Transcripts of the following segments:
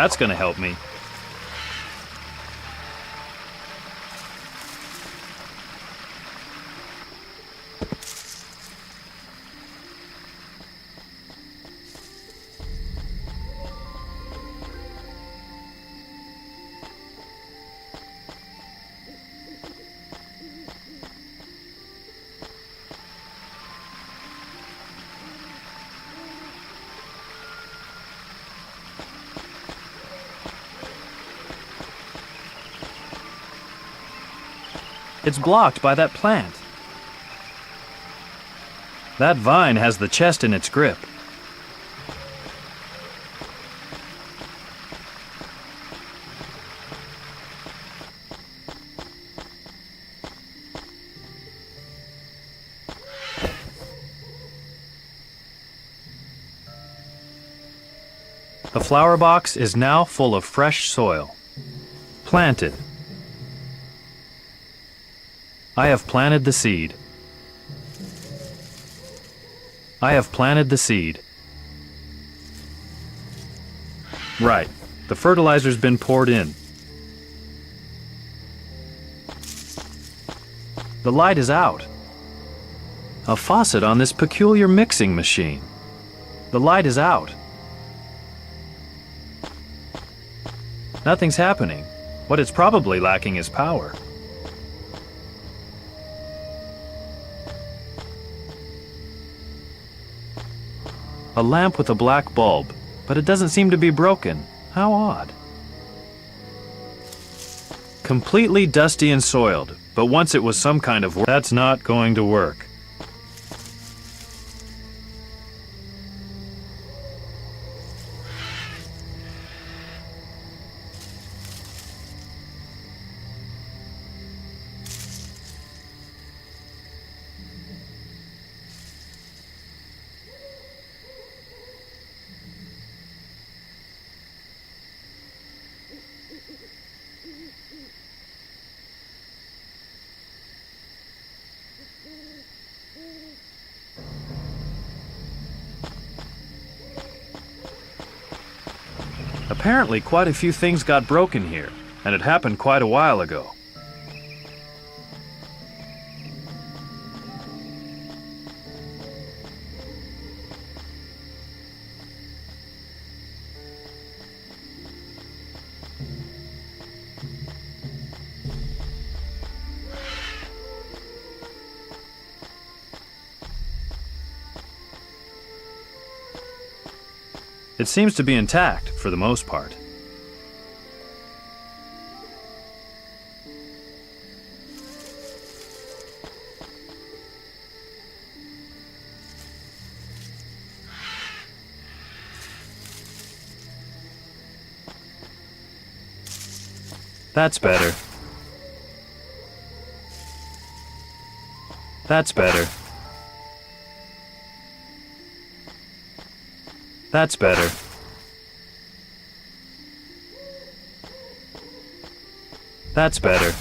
That's gonna help me. It's blocked by that plant. That vine has the chest in its grip. The flower box is now full of fresh soil. Planted. I have planted the seed. I have planted the seed. Right. The fertilizer's been poured in. The light is out. A faucet on this peculiar mixing machine. The light is out. Nothing's happening. What it's probably lacking is power. A lamp with a black bulb, but it doesn't seem to be broken. How odd. Completely dusty and soiled, but once it was some kind of work. That's not going to work. Apparently, quite a few things got broken here, and it happened quite a while ago. It seems to be intact, for the most part. That's better. That's better. That's better. That's better.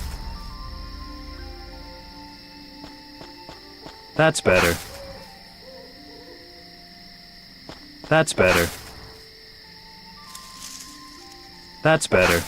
That's better. That's better. That's better.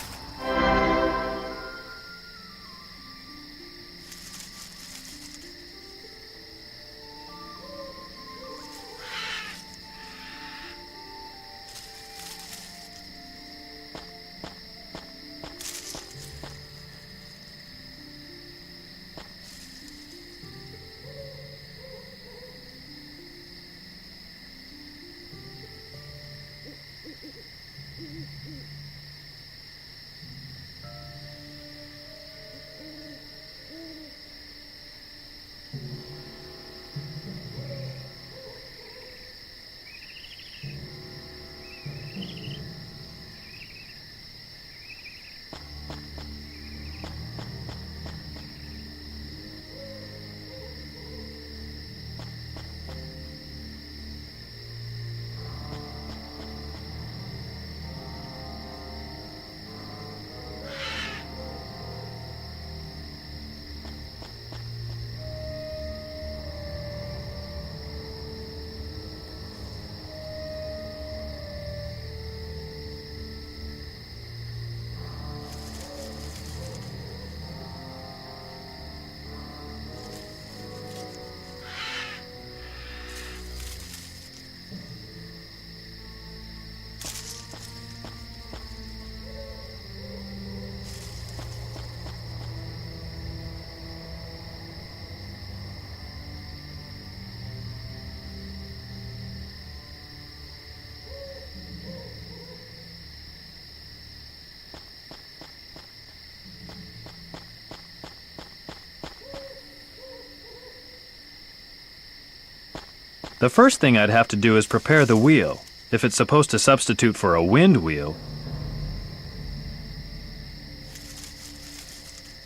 The first thing I'd have to do is prepare the wheel, if it's supposed to substitute for a wind wheel.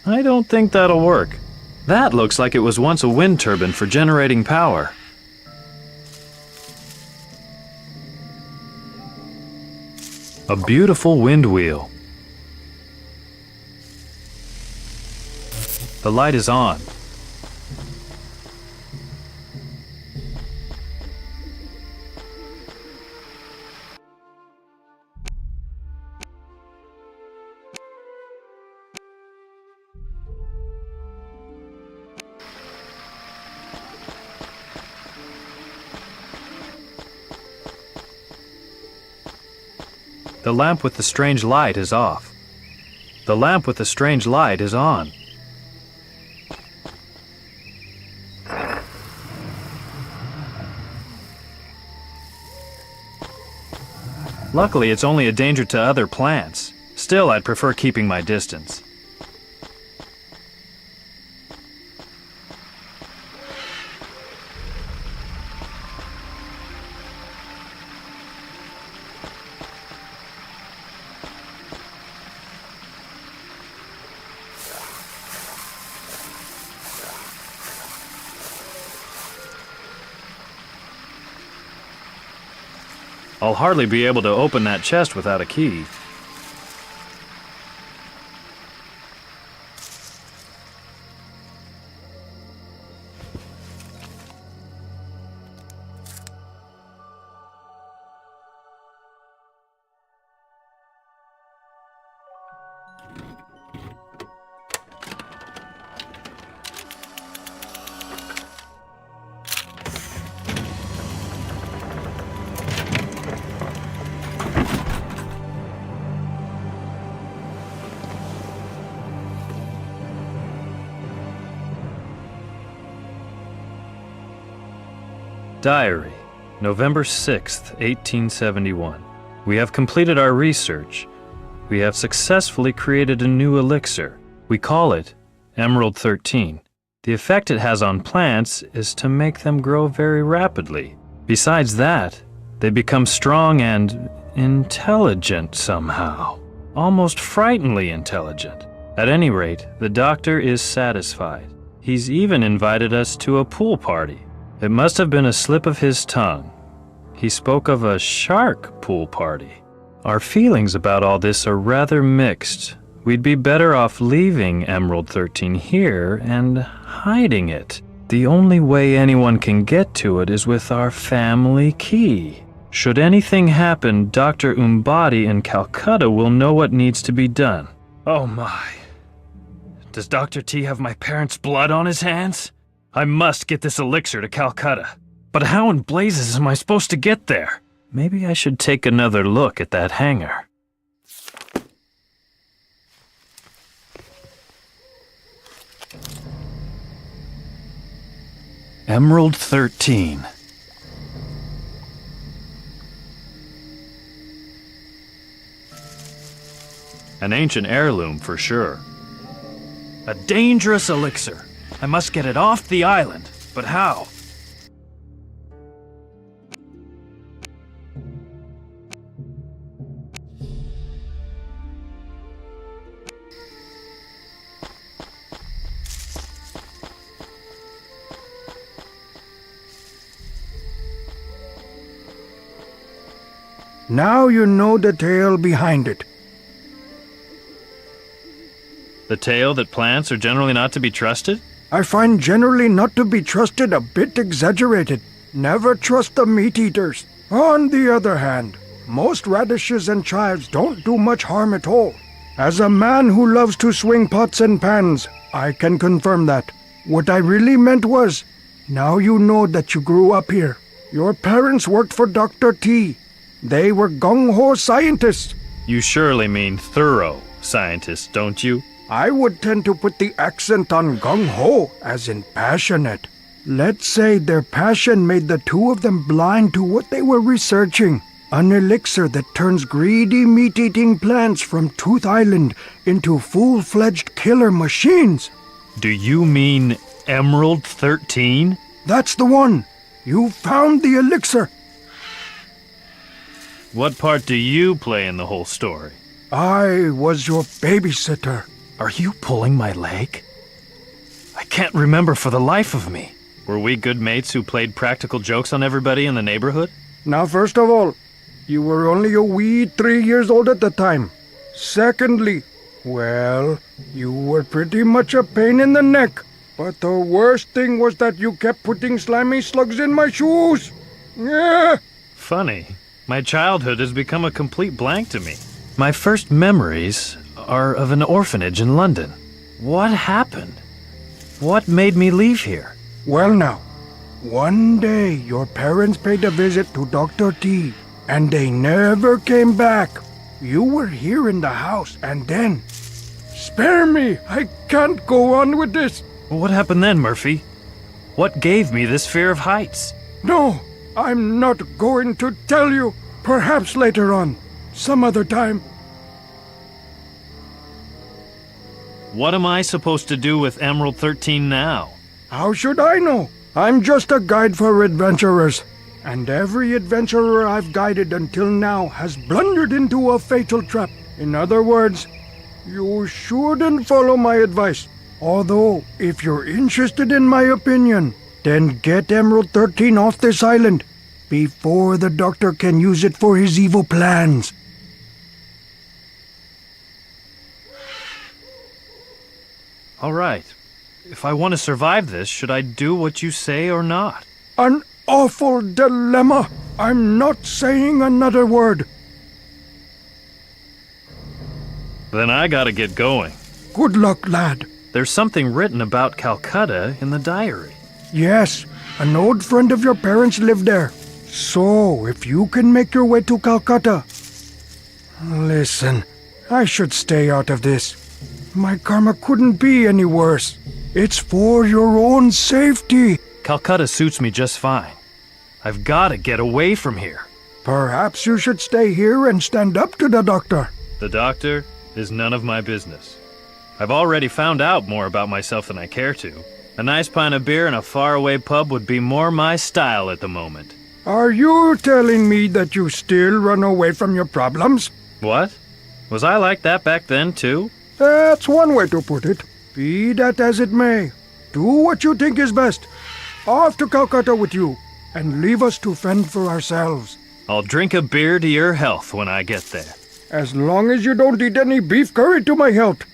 I don't think that'll work. That looks like it was once a wind turbine for generating power. A beautiful wind wheel. The light is on. The lamp with the strange light is off. The lamp with the strange light is on. Luckily, it's only a danger to other plants. Still, I'd prefer keeping my distance. I'll hardly be able to open that chest without a key. Diary, November 6th, 1871. We have completed our research. We have successfully created a new elixir. We call it Emerald 13. The effect it has on plants is to make them grow very rapidly. Besides that, they become strong and intelligent somehow. Almost frighteningly intelligent. At any rate, the doctor is satisfied. He's even invited us to a pool party. It must have been a slip of his tongue. He spoke of a shark pool party. Our feelings about all this are rather mixed. We'd be better off leaving Emerald 13 here and hiding it. The only way anyone can get to it is with our family key. Should anything happen, Dr. Umbadi in Calcutta will know what needs to be done. Oh my. Does Dr. T have my parents' blood on his hands? I must get this elixir to Calcutta. But how in blazes am I supposed to get there? Maybe I should take another look at that hangar. Emerald 13. An ancient heirloom for sure. A dangerous elixir. I must get it off the island, but how? Now you know the tale behind it. The tale that plants are generally not to be trusted? I find generally not to be trusted a bit exaggerated. Never trust the meat-eaters. On the other hand, most radishes and chives don't do much harm at all. As a man who loves to swing pots and pans, I can confirm that. What I really meant was, now you know that you grew up here. Your parents worked for Dr. T. They were gung-ho scientists. You surely mean thorough scientists, don't you? I would tend to put the accent on gung-ho, as in passionate. Let's say their passion made the two of them blind to what they were researching. An elixir that turns greedy meat-eating plants from Tooth Island into full-fledged killer machines. Do you mean Emerald 13? That's the one. You found the elixir. What part do you play in the whole story? I was your babysitter. Are you pulling my leg? I can't remember for the life of me. Were we good mates who played practical jokes on everybody in the neighborhood? Now, first of all, you were only a wee 3 years old at the time. Secondly, well, you were pretty much a pain in the neck. But the worst thing was that you kept putting slimy slugs in my shoes. Yeah. Funny. My childhood has become a complete blank to me. My first memories are of an orphanage in London. What happened? What made me leave here? Well now, one day your parents paid a visit to Dr. T, and they never came back. You were here in the house, and then... Spare me! I can't go on with this! What happened then, Murphy? What gave me this fear of heights? No, I'm not going to tell you. Perhaps later on, some other time. What am I supposed to do with Emerald 13 now? How should I know? I'm just a guide for adventurers. And every adventurer I've guided until now has blundered into a fatal trap. In other words, you shouldn't follow my advice. Although, if you're interested in my opinion, then get Emerald 13 off this island before the doctor can use it for his evil plans. All right. If I want to survive this, should I do what you say or not? An awful dilemma. I'm not saying another word. Then I gotta get going. Good luck, lad. There's something written about Calcutta in the diary. Yes, an old friend of your parents lived there. So, if you can make your way to Calcutta... Listen, I should stay out of this. My karma couldn't be any worse. It's for your own safety. Calcutta suits me just fine. I've gotta get away from here. Perhaps you should stay here and stand up to the doctor. The doctor is none of my business. I've already found out more about myself than I care to. A nice pint of beer in a faraway pub would be more my style at the moment. Are you telling me that you still run away from your problems? What? Was I like that back then, too? That's one way to put it. Be that as it may, do what you think is best. Off to Calcutta with you, and leave us to fend for ourselves. I'll drink a beer to your health when I get there. As long as you don't eat any beef curry to my health.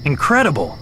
Incredible!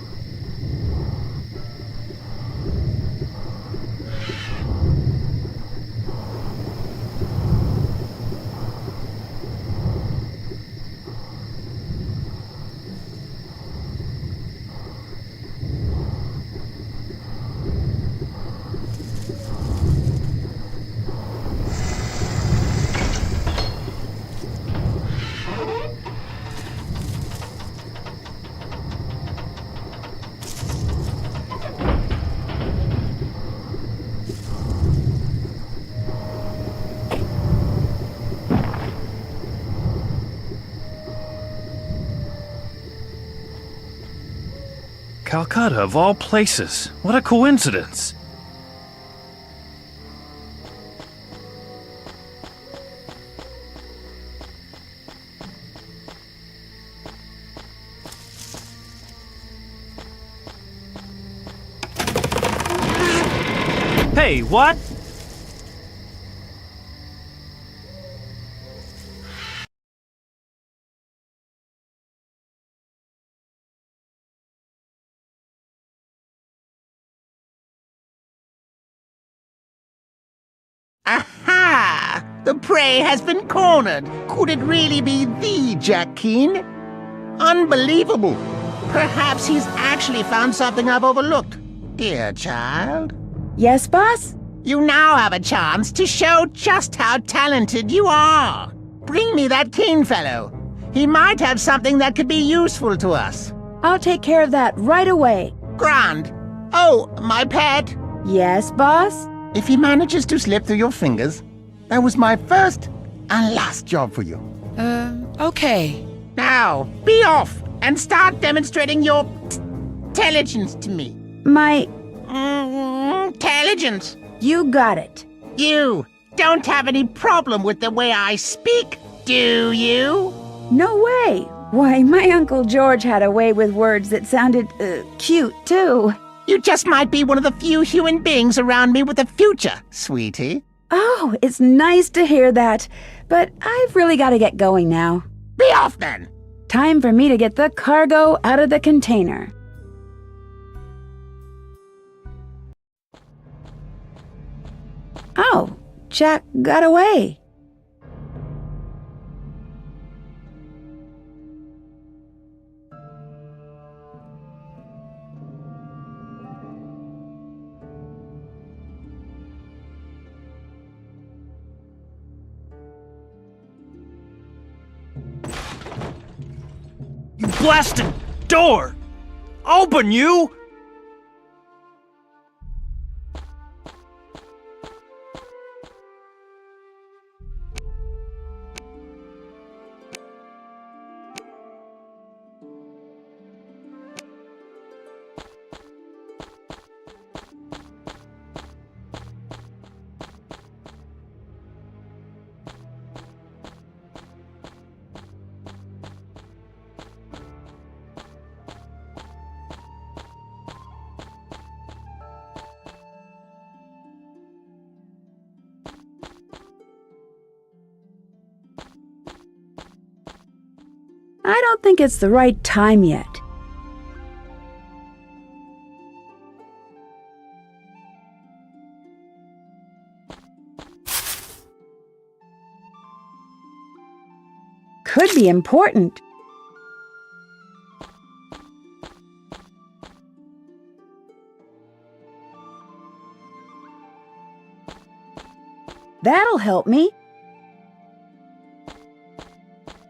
Calcutta, of all places. What a coincidence. Hey, what? Aha! The prey has been cornered. Could it really be the Jack Keane? Unbelievable. Perhaps he's actually found something I've overlooked. Dear child. Yes, boss? You now have a chance to show just how talented you are. Bring me that Keane fellow. He might have something that could be useful to us. I'll take care of that right away. Grand. Oh, my pet. Yes, boss? If he manages to slip through your fingers, that was my first and last job for you. Okay. Now, be off and start demonstrating your intelligence to me. My... Intelligence. You got it. You don't have any problem with the way I speak, do you? No way. Why, my Uncle George had a way with words that sounded, cute, too. You just might be one of the few human beings around me with a future, sweetie. Oh, it's nice to hear that. But I've really got to get going now. Be off then! Time for me to get the cargo out of the container. Oh, Jack got away. You blasted door! Open, you! I don't think it's the right time yet. Could be important. That'll help me.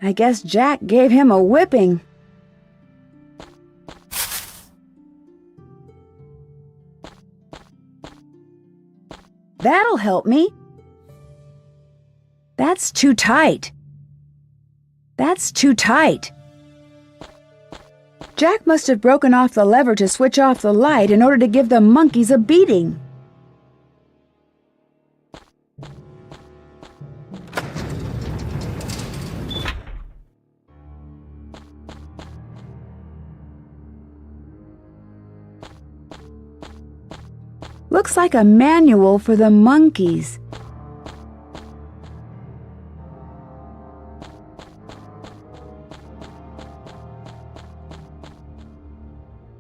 I guess Jack gave him a whipping. That'll help me. That's too tight. That's too tight. Jack must have broken off the lever to switch off the light in order to give the monkeys a beating. Looks like a manual for the monkeys.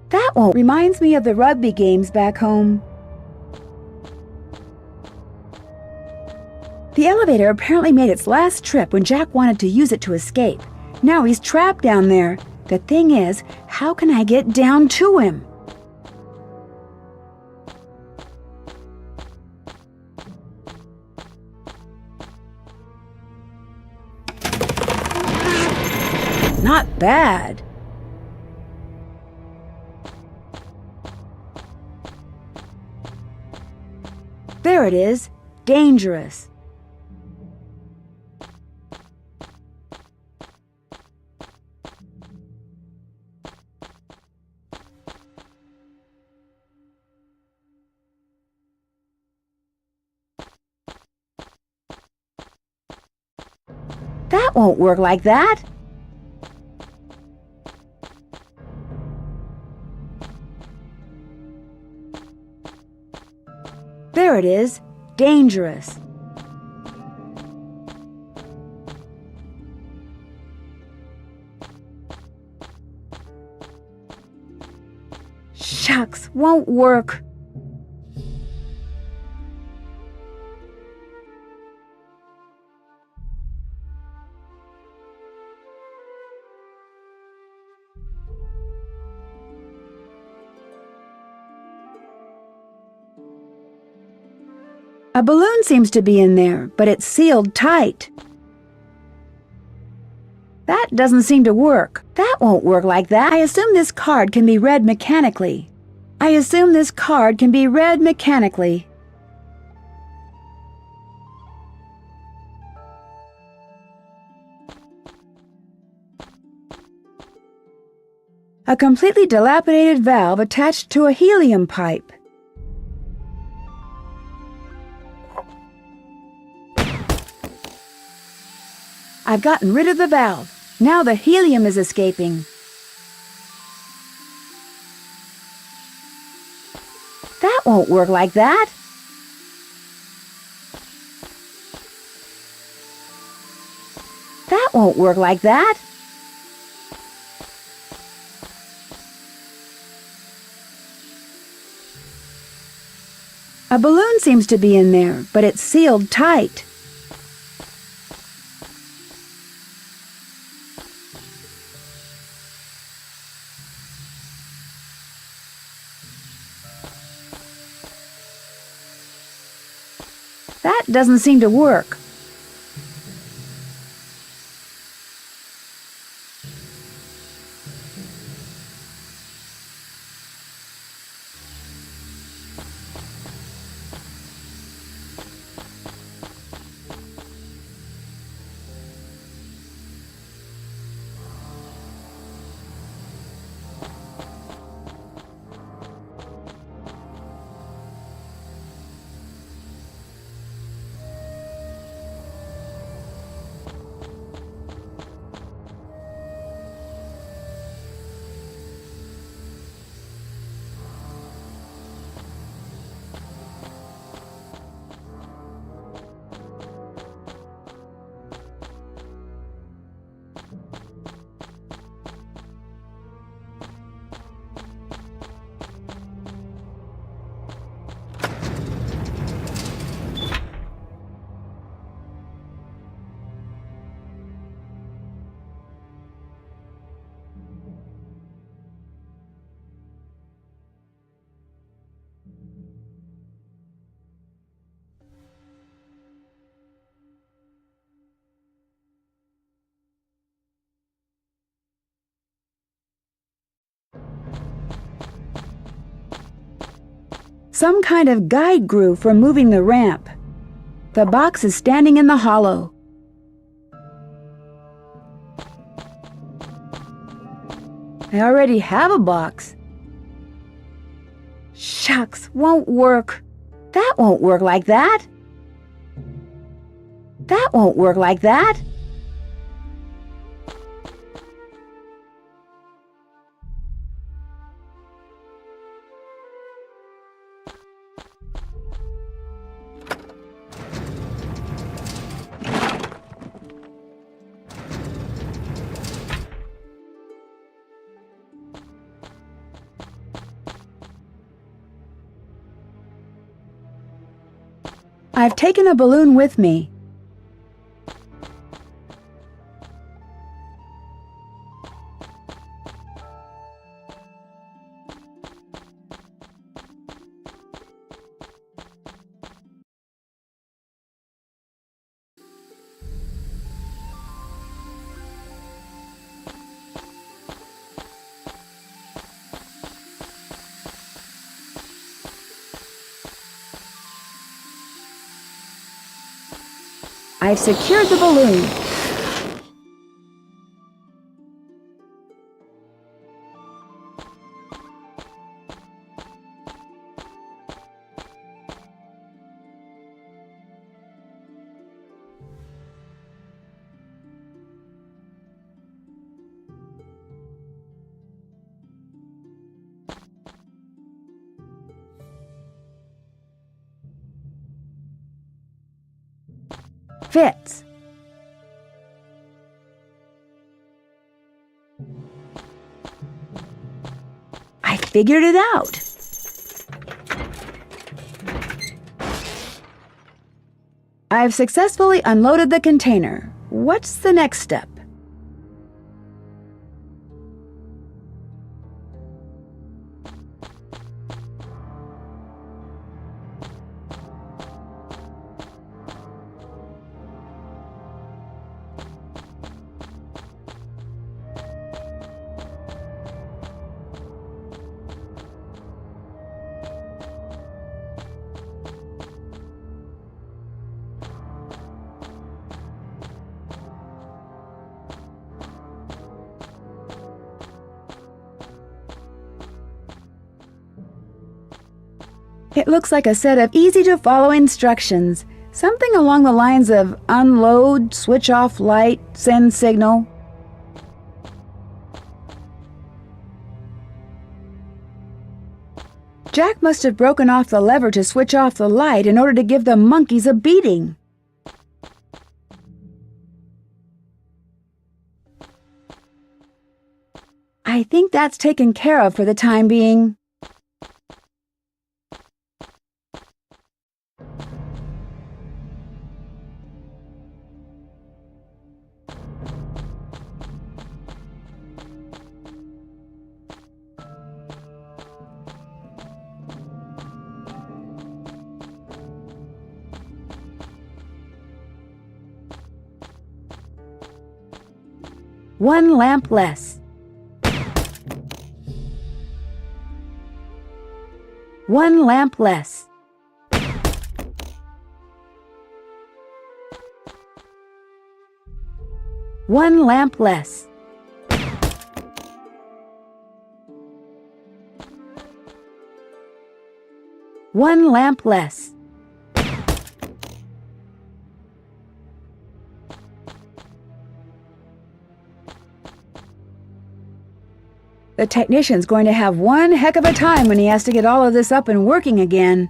That one reminds me of the rugby games back home. The elevator apparently made its last trip when Jack wanted to use it to escape. Now he's trapped down there. The thing is, how can I get down to him? Not bad. There it is. Dangerous. That won't work like that. There it is. Dangerous. Shucks, won't work. A balloon seems to be in there, but it's sealed tight. That doesn't seem to work. That won't work like that. I assume this card can be read mechanically. I assume this card can be read mechanically. A completely dilapidated valve attached to a helium pipe. I've gotten rid of the valve. Now the helium is escaping. That won't work like that. That won't work like that. A balloon seems to be in there, but it's sealed tight. That doesn't seem to work. Some kind of guide groove for moving the ramp. The box is standing in the hollow. I already have a box. Shucks, won't work. That won't work like that. That won't work like that. I've taken a balloon with me. I've secured the balloon. Fits. I figured it out. I've successfully unloaded the container. What's the next step? looks like a set of easy-to-follow instructions. Something along the lines of unload, switch off light, send signal. Jack must have broken off the lever to switch off the light in order to give the monkeys a beating. I think that's taken care of for the time being. One lamp less. One lamp less. One lamp less. One lamp less. The technician's going to have one heck of a time when he has to get all of this up and working again.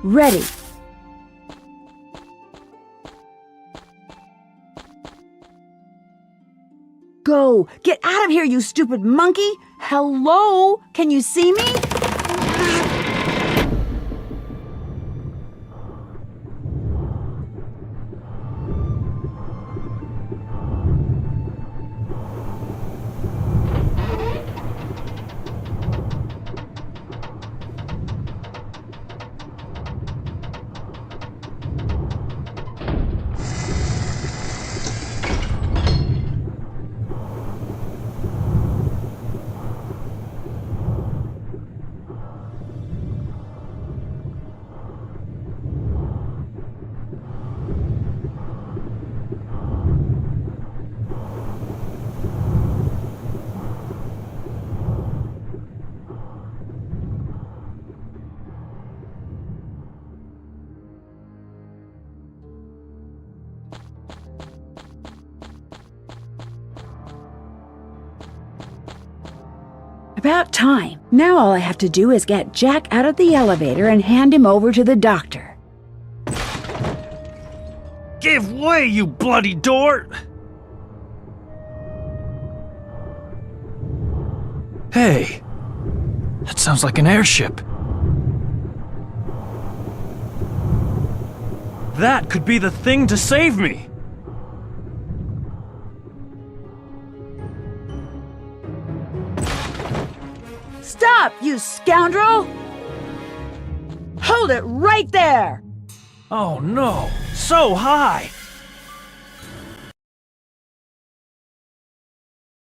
Ready. Go! Get out of here, you stupid monkey! Hello? Can you see me? About time. Now all I have to do is get Jack out of the elevator and hand him over to the doctor. Give way, you bloody door! Hey, that sounds like an airship. That could be the thing to save me. Stop, you scoundrel! Hold it right there! Oh no, so high!